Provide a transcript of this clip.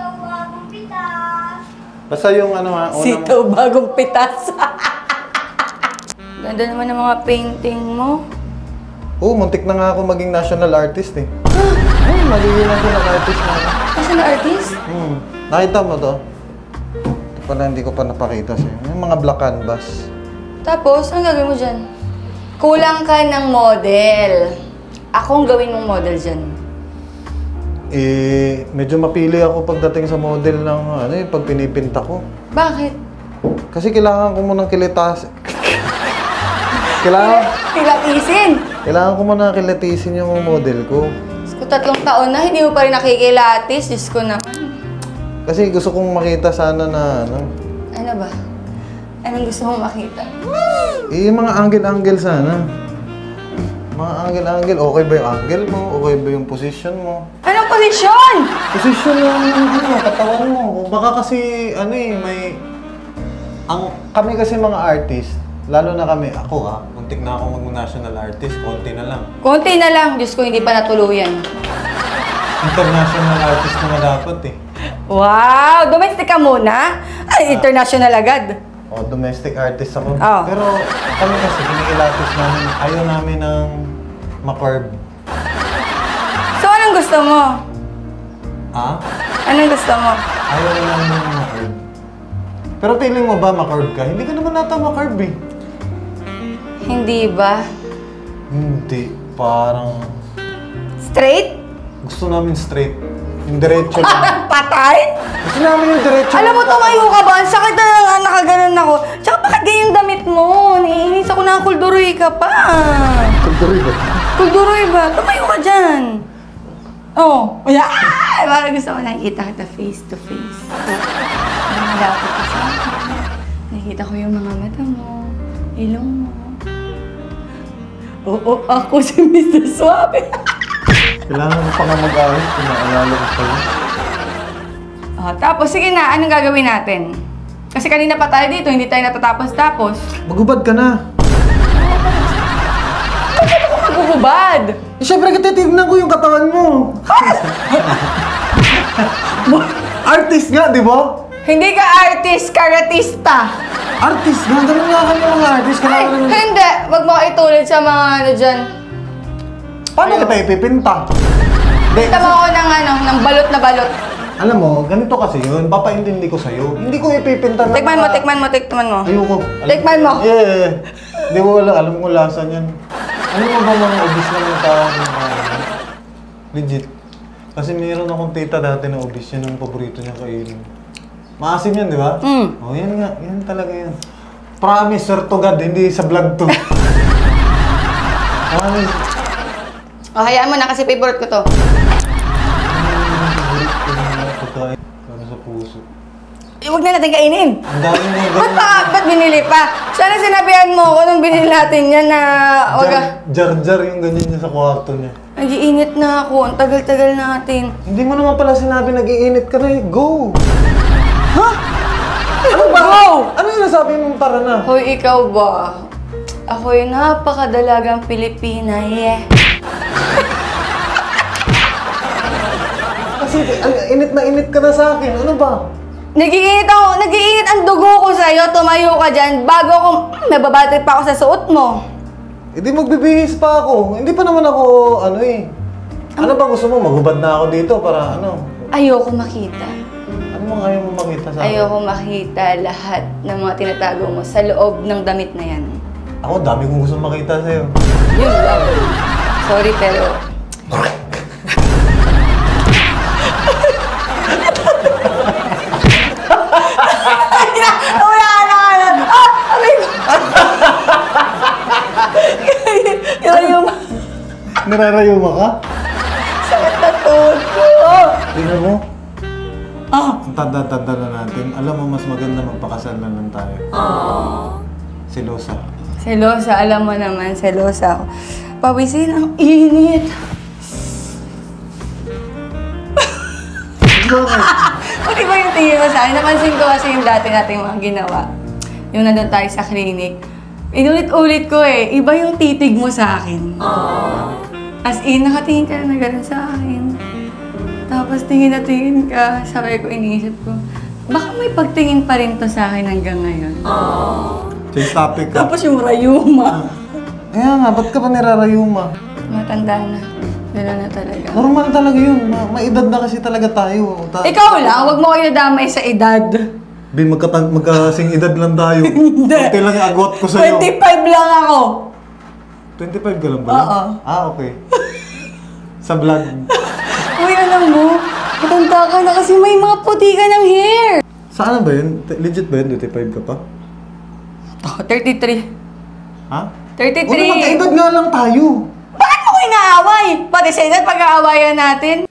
Sitaw bagong pitas. Basta yung ano ha, Sitaw bagong pitas. Ganda naman ng mga painting mo. Oo, muntik na nga ako maging national artist eh. Ay, magiging national artist na ako. National artist? Nakita mo to? Ito pala, hindi ko pa napakita sa'yo. Yung mga black canvas. Tapos, anong gagawin mo dyan? Kulang ka ng model. Akong gawin mong model dyan. Eh, medyo mapili ako pagdating sa model ng ano eh, pag pinipinta ko. Bakit? Kasi kailangan ko munang kilitas. Kailangan ko muna kilatisin yung model ko. Diyos ko, 3 taon na, hindi mo pa rin nakikilatis. Diyos ko naman. Kasi gusto kong makita sana na ano. Ano ba? Anong gusto mong makita? Eh, mga angle-angle sana. Mga angle-angle. Okay ba yung angle mo? Okay ba yung position mo? Anong posisyon? Position ng ano, katawan mo. Baka kasi, ano eh, may... Kami kasi mga artist, lalo na kami, ako muntik na ako mag-national artist, konti na lang. Konti na lang. Diyos ko, hindi pa natuluyan. International artist naman dapat eh. Wow! Domestic ka muna? Ay, international agad. O, domestic artist ako. Oh. Pero kami kasi, kinikilatis namin, ayaw namin ng ma-curve. So, anong gusto mo? Ha? Anong gusto mo? Ayaw namin ng ma-curve. Pero feeling mo ba ma-curve ka? Hindi ka naman nata ma-curve eh. Hindi ba? Hindi. Parang... Straight? Gusto namin straight. Yung diretso lang. Patay? Gusto namin yung diretso. Alam mo, tumayo ka ba? Ang sakit na lang, nakaganon ako. Tsaka bakit ganyan damit mo? Naiinis ako na kulduroy ka pa. Kulduroy ba? Kulduroy ba? Tumayo ka dyan. Oh. Yeah! Parang gusto ko nakikita kita face to face. Malapit ka sa akin. Nakikita ko yung mga mata mo, ilong mo. Oo, ako si Mr. Suave. Kailangan mo pa nga mag-awit kung naalala ko sa'yo. Tapos, sige na. Anong gagawin natin? Kasi kanina pa tayo dito, hindi tayo natatapos-tapos. Magubad ka na. Bakit ako magugubad? Eh, syempre, titignan ko yung katawan mo. Artist nga, di ba? Hindi ka artist, karatista. Artist nga, ganun nga kami mga artist. Ay, hindi. Wag mo itulid sa mga ano dyan. Paano kita ipipinta? Pinta mo ako ng balot na balot. Alam mo, ganito kasi yun. Papaintindi ko sa'yo. Hindi ko ipipinta na... Tikman mo. Ayoko. Tikman mo. Yeah. Di mo wala. Alam ko lasa niyan. Alam mo ba mga obis lang yung tao? Legit. Kasi mayroon akong tita dati na obis. Yan ang paborito niya kainin. Maasim yan, di ba? Oh, yan nga. Yan talaga yan. Promise, sir to God. Hindi sa vlog to. Promise. Oh, hayaan mo na kasi favorite ko to. Pagkain para sa puso. Huwag na natin kainin. Ang dami mo ganyan. Ba't binili pa? Sana sinabihan mo ko nung binili natin yan na... Jar-jar yung ganyan niya sa kwarto niya. Nag-iinit na ako. Ang tagal-tagal natin. Hindi mo naman pala sinabi nag-iinit ka na eh. Go! Ha? Ano ba? Go! Ano yung nasabi mong tara na? Hoy, ikaw ba? Ako'y napakadalagang Pilipina, Kasi init na init ka na sa akin. Ano ba? Nag-iinit ang dugo ko sa'yo. Tumayo ka dyan. Bago ako, nababatid pa ako sa suot mo. Hindi magbibihis pa ako. Hindi pa naman ako, ano eh. Ano ba gusto mo? Magubad na ako dito para ano? Ayoko makita. Ano bang ayaw mo makita sa akin? Ayoko makita lahat ng mga tinatago mo sa loob ng damit na yan. Ako, dami kong gusto makita sa'yo. Yun lang. Sorry, pero... Wala na! Aray ko! Nirarayuma ka? Sakit na tuhod ko! Tingnan mo. Ang tanda-tanda na natin. Alam mo, mas maganda magpakasal na lang tayo. Selosa. Selosa, alam mo naman, selosa ako. Pawisin ang init. Pati ba yung tingin mo sa akin? Napansin ko kasi yung dati nating mga ginawa. Yung nandun tayo sa clinic. Inulit-ulit ko eh. Iba yung titig mo sa akin. As in, nakatingin ka na gano'n sa akin. Tapos tingin na tingin ka, sabi ko, iniisip ko, baka may pagtingin pa rin to sa akin hanggang ngayon. Change topic ka. Tapos yung rayuma. Kaya nga, ba't ka pa nirarayuma? Matanda na. Gano'n na talaga. Normal talaga yun. May edad na kasi talaga tayo. Ikaw lang, huwag mo kayo nadamay sa edad. Di, magkasing edad lang tayo. Hindi. Kunti lang yung agwat ko sa'yo. 25 lang ako. 25 ka lang ba? Oo. Okay. Sa vlog. Uy, alam mo, matanda ka na kasi may mga puti ka ng hair. Saan ba yun? Legit ba yun? 25 ka pa? Oh, 33. Ha? 33. Magkaedad nga lang tayo. Bakit mo ko inaaway? Pati sa edad pag-aawayan natin.